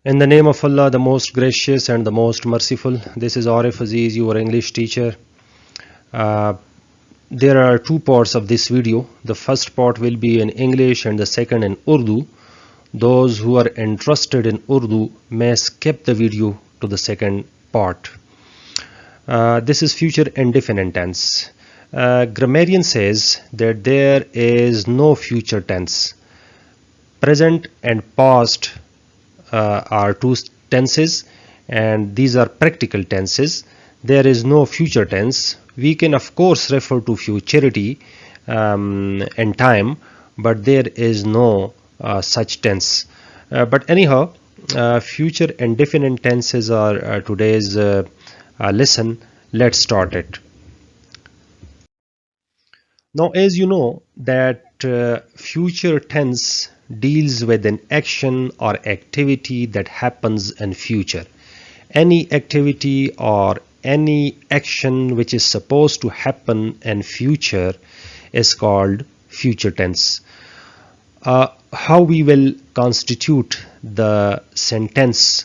In the name of Allah, the most gracious and the most merciful. This is Arif Aziz, your English teacher. There are two parts of this video. The first part will be in English and the second in Urdu. Those who are interested in Urdu may skip the video to the second part. This is future indefinite tense. Grammarian says that there is no future tense. Present and past are two tenses, and these are practical tenses. There is no future tense. We can of course refer to futurity in time, but there is no such tense. But anyhow, future indefinite tenses are today's lesson. Let's start it. Now, as you know that future tense deals with an action or activity that happens in future. Any activity or any action which is supposed to happen in future is called future tense. How we will constitute the sentence,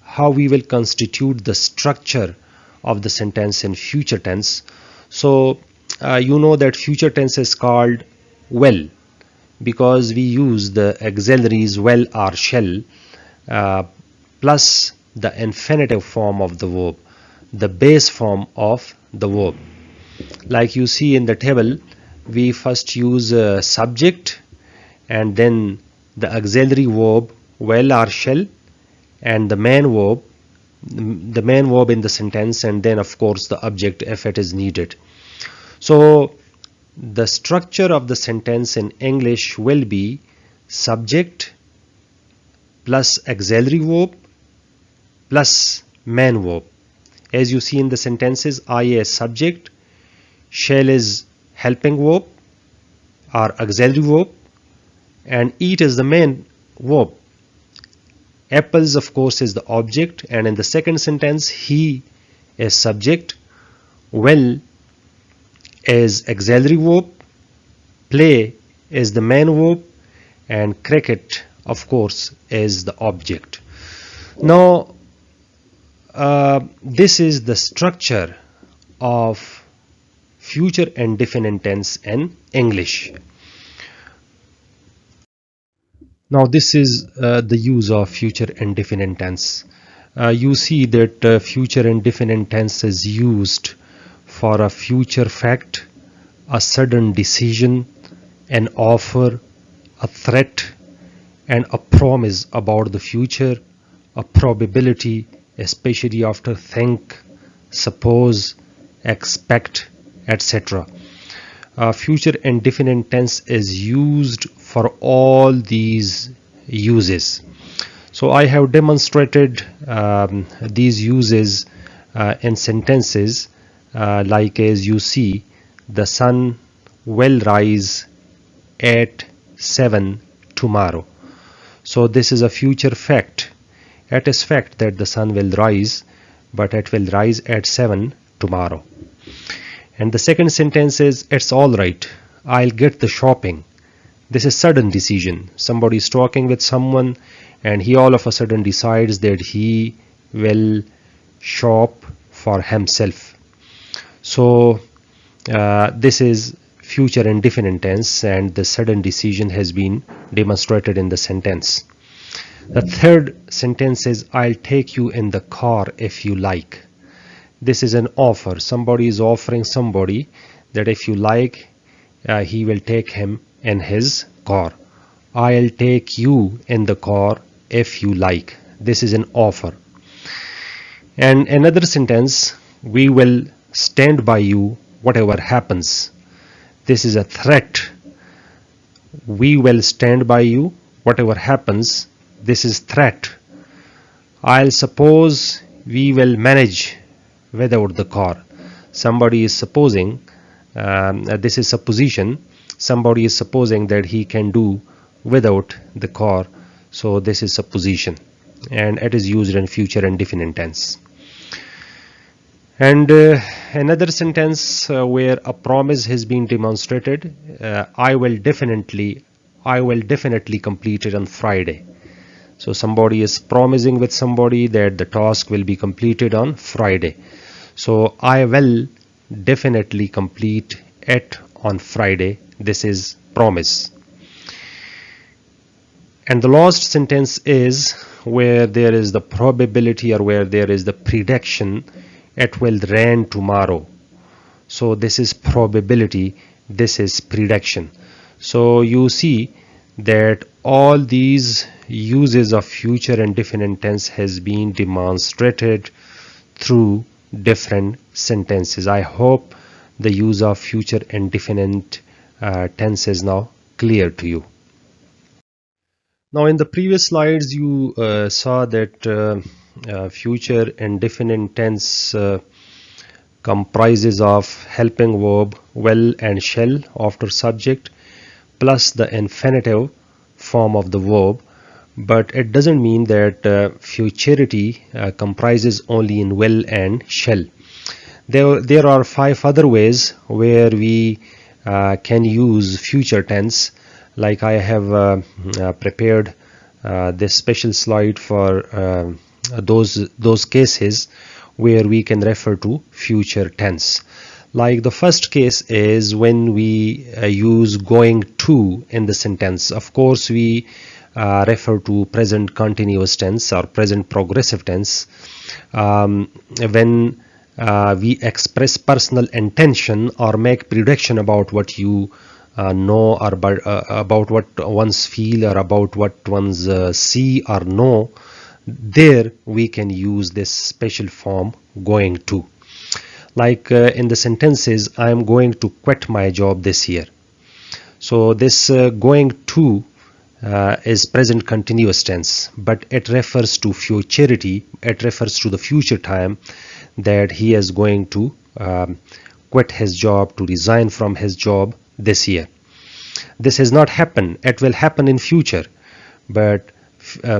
how we will constitute the structure of the sentence in future tense. So you know that future tense is called well, because we use the auxiliaries well or shall plus the infinitive form of the verb, the base form of the verb. Like you see in the table, we first use a subject and then the auxiliary verb well or shall and the main verb in the sentence, and then of course the object if it is needed. So the structure of the sentence in English will be subject plus auxiliary verb plus main verb. As you see in the sentences, I is subject, shall is helping verb or auxiliary verb, and eat is the main verb. Apples of course is the object, and in the second sentence he is subject, well is auxiliary verb, play is the main verb, and cricket of course is the object. Now this is the structure of future indefinite tense in English. Now this is the use of future indefinite tense. You see that future indefinite tense is used for a future fact, a sudden decision, an offer, a threat, and a promise about the future, a probability, especially after think, suppose, expect, etc. Future indefinite tense is used for all these uses. So I have demonstrated these uses in sentences like as you see, the sun will rise at 7 tomorrow. So this is a future fact. It is fact that the sun will rise, but it will rise at 7 tomorrow. And the second sentence is, it's all right, I'll get the shopping. This is sudden decision. Somebody is talking with someone and he all of a sudden decides that he will shop for himself. So this is future indefinite tense, and the sudden decision has been demonstrated in the sentence. The third sentence is, I'll take you in the car if you like. This is an offer. Somebody is offering somebody that if you like, he will take him in his car. I'll take you in the car if you like. This is an offer. And another sentence, we will stand by you whatever happens. This is a threat. We will stand by you whatever happens. This is threat. I'll suppose we will manage without the car. Somebody is supposing, this is supposition, somebody is supposing that he can do without the car. So this is supposition, and it is used in future indefinite tense. And another sentence where a promise has been demonstrated, I will definitely complete it on Friday. So somebody is promising with somebody that the task will be completed on Friday. So I will definitely complete it on Friday. This is promise. And the last sentence is where there is the probability or where there is the prediction it will rain tomorrow. So this is probability, this is prediction. So you see that all these uses of future indefinite tense has been demonstrated through different sentences. I hope the use of future indefinite tense is now clear to you. Now in the previous slides you saw that future indefinite tense comprises of helping verb will and shall after subject plus the infinitive form of the verb, but it doesn't mean that futurity comprises only in will and shall. There are 5 other ways where we can use future tense. Like I have prepared this special slide for those cases where we can refer to future tense. Like the first case is when we use going to in the sentence. Of course we refer to present continuous tense or present progressive tense when we express personal intention or make prediction about what you know or about what one's feel or about what one's see or know. There we can use this special form going to. Like in the sentences, I am going to quit my job this year. So this going to is present continuous tense, but it refers to futurity. It refers to the future time that he is going to quit his job, to resign from his job this year. This has not happened. It will happen in future, but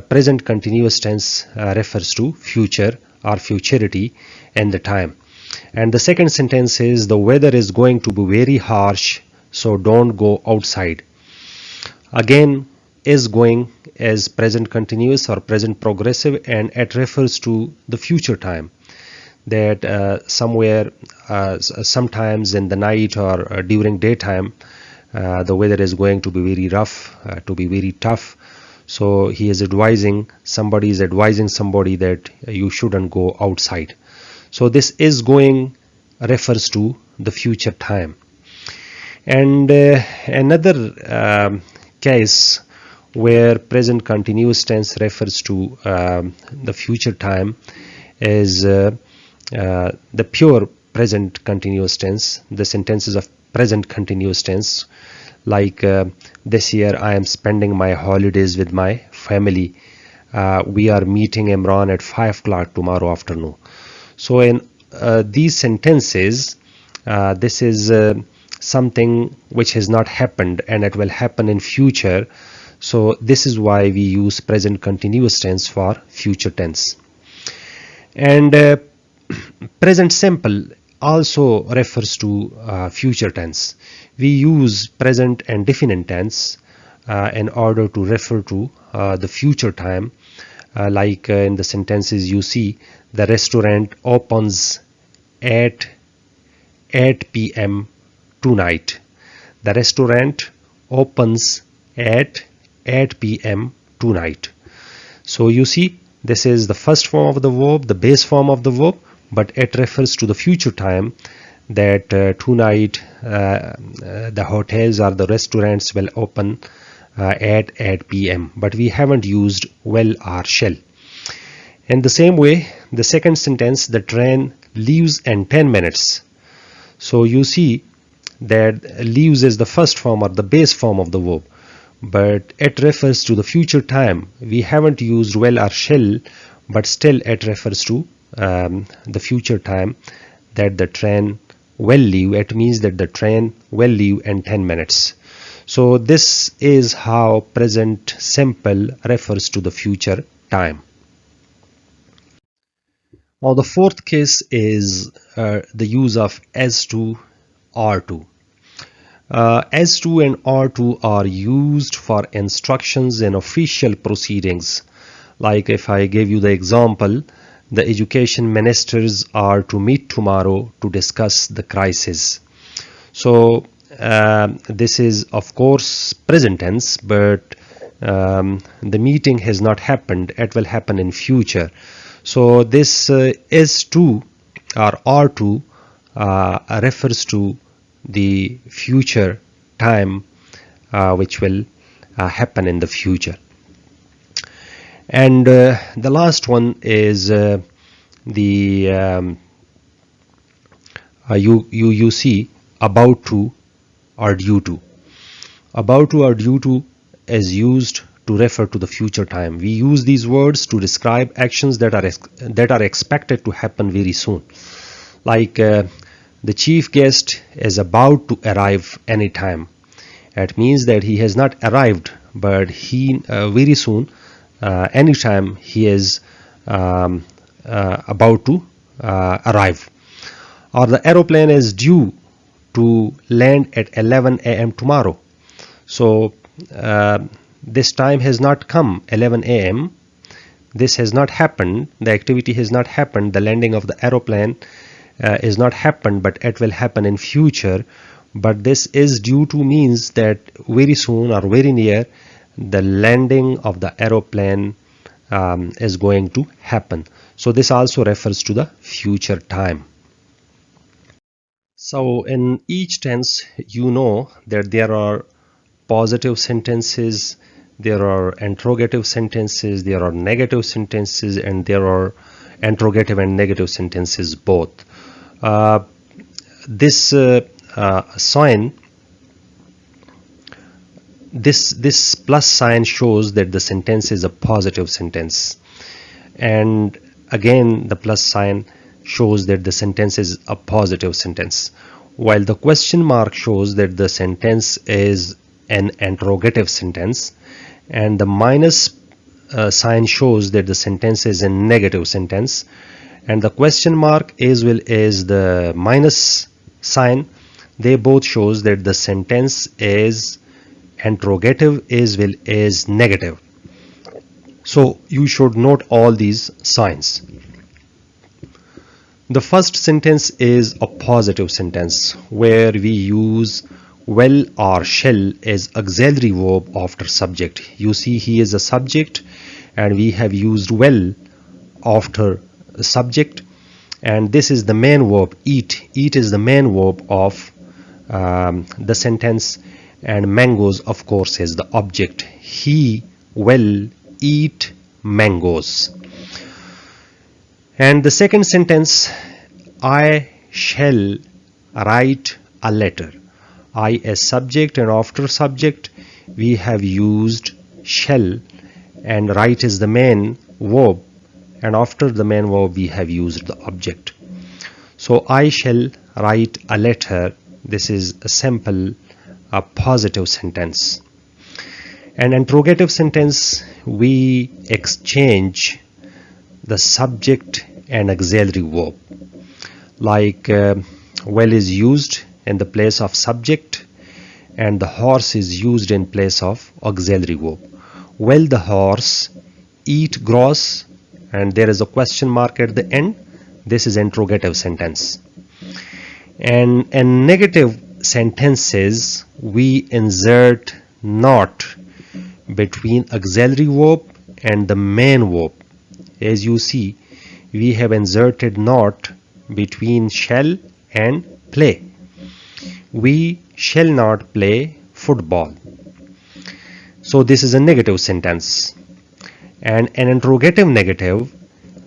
present continuous tense refers to future or futurity and the time. And the second sentence is the weather is going to be very harsh, so don't go outside. Again, is going is present continuous or present progressive, and it refers to the future time, that somewhere sometimes in the night or during daytime the weather is going to be very rough, to be very tough. So he is advising somebody that you shouldn't go outside. So this is going refers to the future time. And another case where present continuous tense refers to the future time is the pure present continuous tense, the sentences of present continuous tense, like this year I am spending my holidays with my family. We are meeting Imran at 5 o'clock tomorrow afternoon. So in these sentences, this is something which has not happened and it will happen in future. So this is why we use present continuous tense for future tense. And present simple also refers to future tense. We use present and indefinite tense in order to refer to the future time. Like in the sentences you see, the restaurant opens at 8 p.m. tonight. The restaurant opens at 8 p.m. tonight. So you see, this is the first form of the verb, the base form of the verb, but it refers to the future time, that tonight the hotels or the restaurants will open at 8 p.m. But we haven't used will or shall. In the same way, the second sentence, the train leaves in 10 minutes. So you see that leaves is the first form or the base form of the verb, but it refers to the future time. We haven't used will or shall, but still it refers to the future time, that the train will leave. It means that the train will leave in 10 minutes. So this is how present simple refers to the future time. Now the fourth case is the use of as to, are to. As to and are to are used for instructions in official proceedings, Like if I give you the example, the education ministers are to meet tomorrow to discuss the crisis. So this is of course present tense, but the meeting has not happened. It will happen in future. So this is to or are to refers to the future time which will happen in the future. And the last one is the you see about to or due to. About to or due to is used to refer to the future time. We use these words to describe actions that are expected to happen very soon. Like the chief guest is about to arrive anytime. It means that he has not arrived, but he very soon, anytime he is about to arrive. Or the aeroplane is due to land at 11 a.m. tomorrow. So this time has not come, 11 a.m. This has not happened. The activity has not happened. The landing of the aeroplane is not happened, but it will happen in future. But this is due to means that very soon or very near the landing of the aeroplane is going to happen. So this also refers to the future time. So in each tense, you know that there are positive sentences, there are interrogative sentences, there are negative sentences, and there are interrogative and negative sentences both. This sign, this plus sign shows that the sentence is a positive sentence, and again the plus sign shows that the sentence is a positive sentence, while the question mark shows that the sentence is an interrogative sentence, and the minus sign shows that the sentence is a negative sentence, and the question mark as well as the minus sign, they both shows that the sentence is interrogative as well as negative. So you should note all these signs. The first sentence is a positive sentence where we use will or shall as auxiliary verb after subject. You see he is a subject and we have used will after subject, and this is the main verb eat. Eat is the main verb of the sentence, and mangoes of course is the object. He will eat mangoes. And the second sentence, I shall write a letter. I as subject, and after subject we have used shall, and write is the main verb, and after the main verb we have used the object. So I shall write a letter, this is a simple a positive sentence. An interrogative sentence, we exchange the subject and auxiliary verb. Like well is used in the place of subject and the horse is used in place of auxiliary verb. Will the horse eat grass, and there is a question mark at the end, this is interrogative sentence. And in negative sentences we insert not between auxiliary verb and the main verb. As you see, we have inserted not between shall and play. We shall not play football. So this is a negative sentence. And an interrogative negative,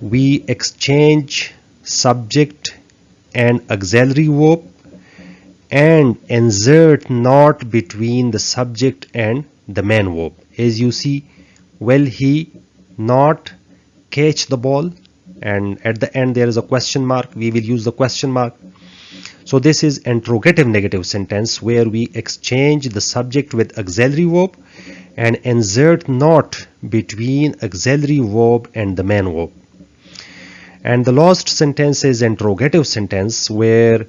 we exchange subject and auxiliary verb and insert not between the subject and the main verb. As you see, will he not catch the ball, and at the end there is a question mark, we will use the question mark. So this is interrogative negative sentence where we exchange the subject with auxiliary verb and insert not between auxiliary verb and the main verb. And the last sentence is interrogative sentence where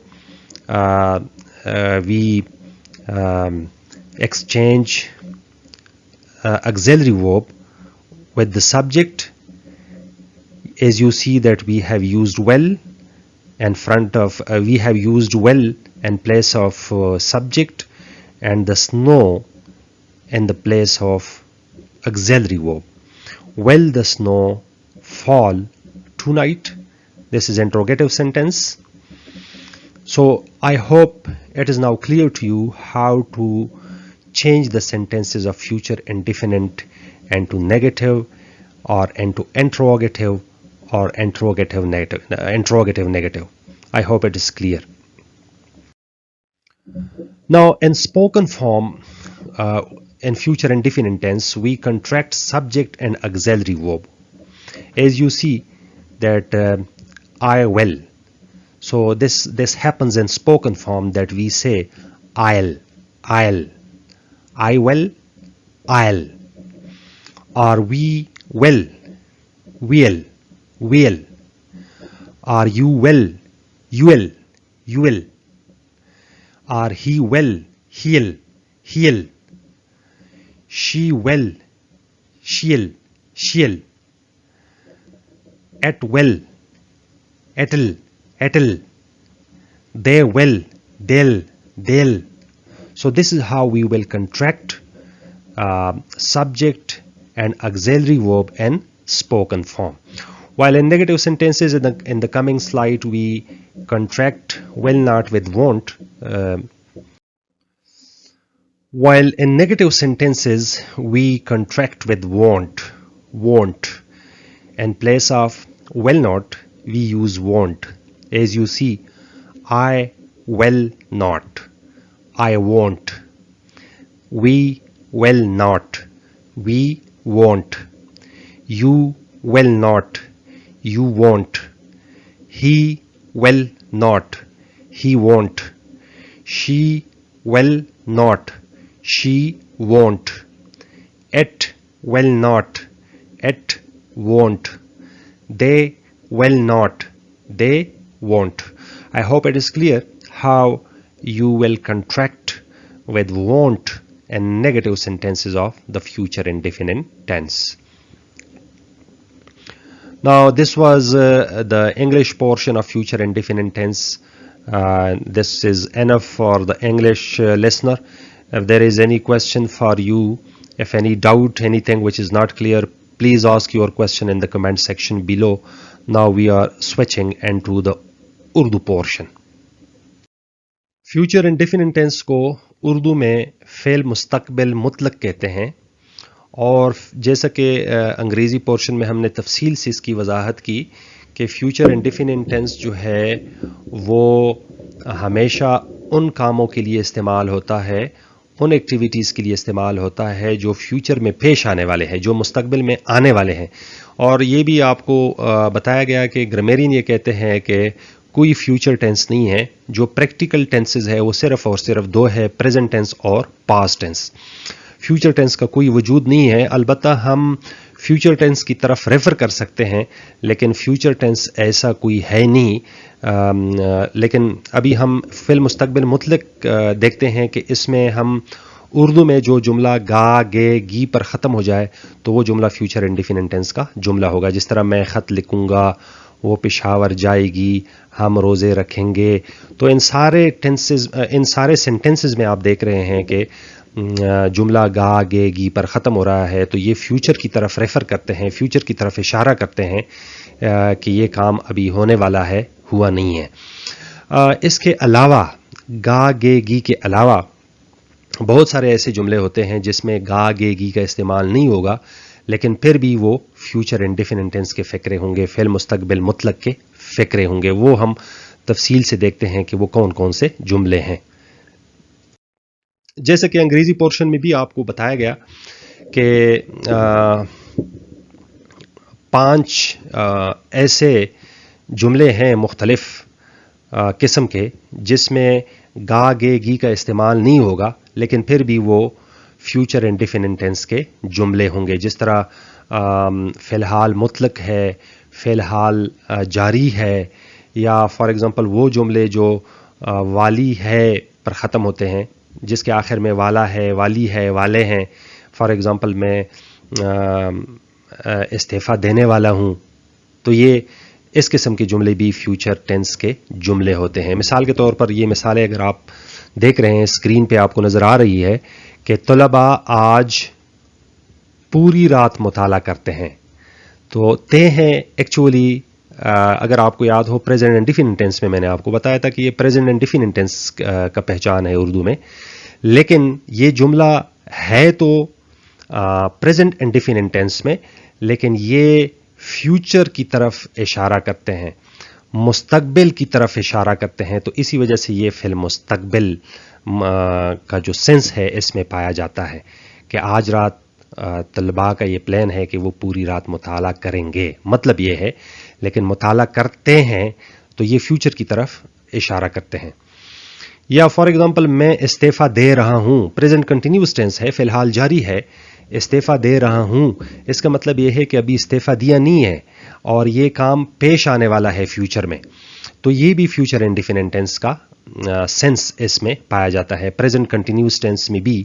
we exchange auxiliary verb with the subject as you see that we have used well in front of we have used well in place of subject, and the snow in the place of auxiliary verb. Will the snow fall tonight? This is interrogative sentence. So I hope it is now clear to you how to change the sentences of future indefinite into negative or into interrogative or interrogative negative. I hope it is clear. Now in spoken form, in future indefinite tense, we contract subject and auxiliary verb. As you see that I will. So this happens in spoken form, that we say I will, or we will, or you will, or he will, he'll, she will, she'll, it will, it'll, they will, they'll. So this is how we will contract subject and auxiliary verb in spoken form. While in negative sentences, in the coming slide, we contract will not with won't. While in negative sentences, we contract with won't. In place of will not, we use won't. As you see, I will not, I won't. We will not, we won't. You will not, you won't. He will not, he won't. She will not, she won't. It will not, it won't. They will not, they won't. I hope it is clear how you will contract with won't in negative sentences of the future indefinite tense. Now this was the English portion of future indefinite tense. This is enough for the English listener. If there is any question for you, if any doubt, anything which is not clear, please ask your question in the comment section below. Now we are switching into the Urdu portion. Future indefinite tense को उर्दू में fail मुस्तक़बिल मुतलक कहते हैं, और जैसा कि अंग्रेज़ी portion में हमने तफसील से इसकी वजाहत की कि फ्यूचर इंडेफिनिट टेंस जो है वो हमेशा उन कामों के लिए इस्तेमाल होता है, उन एक्टिविटीज़ के लिए इस्तेमाल होता है जो फ्यूचर में पेश आने वाले हैं, जो मुस्तक़बिल में आने वाले हैं. और ये भी आपको बताया गया कि ग्रामेरियन ये कहते हैं कि कोई फ्यूचर टेंस नहीं है, जो प्रैक्टिकल टेंसेस है वो सिर्फ और सिर्फ दो है, प्रेजेंट टेंस और पास्ट टेंस. फ्यूचर टेंस का कोई वजूद नहीं है. अलबत्ता हम फ्यूचर टेंस की तरफ रेफ़र कर सकते हैं, लेकिन फ्यूचर टेंस ऐसा कोई है नहीं. लेकिन अभी हम फिल मुस्तक़बिल मुतलक देखते हैं कि इसमें हम उर्दू में जो जुमला गा गे गी पर ख़त्म हो जाए तो वो जुमला फ्यूचर इंडेफिनिट टेंस का जुमला होगा. जिस तरह मैं ख़त लिखूँगा, वो पेशावर जाएगी, हम रोज़े रखेंगे. तो इन सारे टेंसेस, इन सारे सेंटेंसेस में आप देख रहे हैं कि जुमला गा गे गी पर ख़त्म हो रहा है, तो ये फ्यूचर की तरफ रेफ़र करते हैं, फ्यूचर की तरफ इशारा करते हैं कि ये काम अभी होने वाला है, हुआ नहीं है. इसके अलावा गा गे गी के अलावा बहुत सारे ऐसे जुमले होते हैं जिसमें गा गे गी का इस्तेमाल नहीं होगा, लेकिन फिर भी वो फ्यूचर इंडेफिनिट टेंस के फ़िक्रे होंगे, फ़िल मुस्तक़बिल मुतलक के फ़िक्रे होंगे. वो हम तफसील से देखते हैं कि वो कौन कौन से जुमले हैं. जैसे कि अंग्रेज़ी पोर्शन में भी आपको बताया गया कि 5 ऐसे जुमले हैं मुख्तलिफ़ किस्म के जिसमें गा गे गी का इस्तेमाल नहीं होगा, लेकिन फिर भी वो फ्यूचर इंडेफिनिट टेंस के जुमले होंगे. जिस तरह फ़िलहाल मुतलक है, फ़िलहाल जारी है, या फॉर एग्ज़ाम्पल वो जुमले जो वाली है पर ख़त्म होते हैं, जिसके आखिर में वाला है, वाली है, वाले हैं. फॉर एग्ज़ाम्पल मैं इस्तीफ़ा देने वाला हूँ, تو یہ اس قسم کے جملے بھی فیوچر ٹینس کے جملے ہوتے ہیں. مثال کے طور پر یہ مثالیں اگر آپ دیکھ رہے ہیں اسکرین پہ آپ کو نظر آ رہی ہے کہ طلباء آج پوری رات مطالعہ کرتے ہیں. تو تے ہیں ایکچولی اگر آپ کو یاد ہو پریزنٹ انڈیفینٹ ٹینس میں نے آپ کو بتایا تھا کہ یہ پریزنٹ انڈیفینٹ ٹینس کا پہچان ہے اردو میں, لیکن یہ جملہ ہے تو پریزنٹ انڈیفینٹ ٹینس میں, لیکن یہ فیوچر کی طرف اشارہ کرتے ہیں, مستقبل کی طرف اشارہ کرتے ہیں. تو اسی وجہ سے یہ فی المستقبل کا جو سینس ہے اس میں پایا جاتا ہے کہ آج رات طلباء کا یہ پلان ہے کہ وہ پوری رات مطالعہ کریں گے, مطلب یہ ہے, لیکن مطالعہ کرتے ہیں تو یہ فیوچر کی طرف اشارہ کرتے ہیں. یا فار ایگزامپل میں استعفیٰ دے رہا ہوں, پریزنٹ کنٹینیوس ٹینس ہے, فی الحال جاری ہے, استعفیٰ دے رہا ہوں, اس کا مطلب یہ ہے کہ ابھی استعفیٰ دیا نہیں ہے اور یہ کام پیش آنے والا ہے فیوچر میں. تو یہ بھی فیوچر انڈیفینٹ ٹینس کا سینس اس میں پایا جاتا ہے. پریزنٹ کنٹینیوس ٹینس میں بھی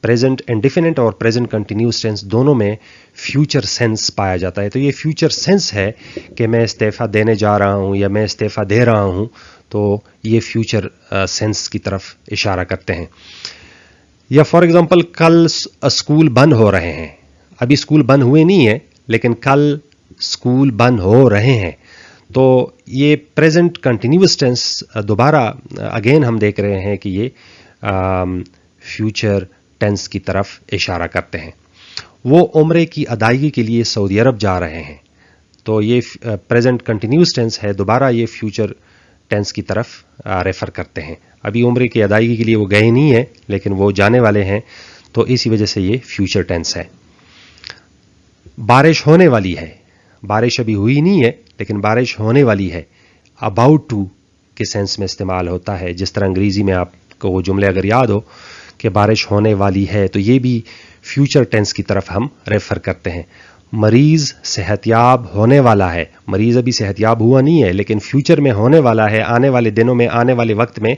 پریزنٹ انڈیفینٹ اور پریزنٹ کنٹینیوس ٹینس دونوں میں فیوچر سینس پایا جاتا ہے. تو یہ فیوچر سینس ہے کہ میں استعفیٰ دینے جا رہا ہوں یا میں استعفیٰ دے رہا ہوں, تو یہ فیوچر سینس کی طرف اشارہ کرتے ہیں. یا فار ایگزامپل کل اسکول بند ہو رہے ہیں, ابھی اسکول بند ہوئے نہیں ہیں لیکن کل اسکول بند ہو رہے ہیں. تو یہ پریزنٹ کنٹینیوس ٹینس دوبارہ اگین ہم دیکھ رہے ہیں کہ یہ فیوچر ٹینس کی طرف اشارہ کرتے ہیں. وہ عمرے کی ادائیگی کے لیے سعودی عرب جا رہے ہیں, تو یہ پریزنٹ کنٹینیوس ٹینس ہے, دوبارہ یہ فیوچر ٹینس کی طرف ریفر کرتے ہیں. ابھی عمرے کی ادائیگی کے لیے وہ گئے نہیں ہیں لیکن وہ جانے والے ہیں, تو اسی وجہ سے یہ فیوچر ٹینس ہے. بارش ہونے والی ہے, بارش ابھی ہوئی نہیں ہے لیکن بارش ہونے والی ہے, اباؤٹ ٹو کے سینس میں استعمال ہوتا ہے. جس طرح انگریزی میں آپ کو وہ جملے اگر یاد ہو کہ بارش ہونے والی ہے, تو یہ بھی فیوچر ٹینس کی طرف ہم ریفر کرتے ہیں. مریض صحت یاب ہونے والا ہے, مریض ابھی صحت یاب ہوا نہیں ہے لیکن فیوچر میں ہونے والا ہے, آنے والے دنوں میں, آنے والے وقت میں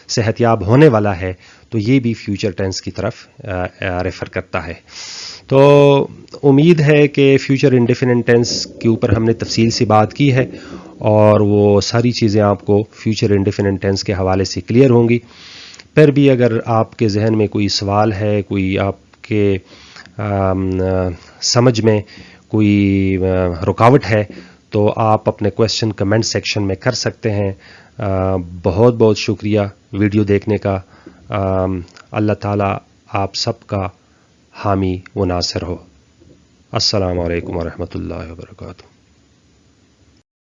صحت یاب ہونے والا ہے, تو یہ بھی فیوچر ٹینس کی طرف ریفر کرتا ہے. تو امید ہے کہ فیوچر انڈیفینٹ ٹینس کے اوپر ہم نے تفصیل سے بات کی ہے اور وہ ساری چیزیں آپ کو فیوچر انڈیفینٹ ٹینس کے حوالے سے کلیئر ہوں گی. پھر بھی اگر آپ کے ذہن میں کوئی سوال ہے, کوئی آپ کے سمجھ میں کوئی رکاوٹ ہے, تو آپ اپنے کویشچن کمنٹ سیکشن میں کر سکتے ہیں. بہت بہت شکریہ ویڈیو دیکھنے کا. اللہ تعالیٰ آپ سب کا حامی و ناصر ہو. السلام علیکم ورحمۃ اللہ وبرکاتہ.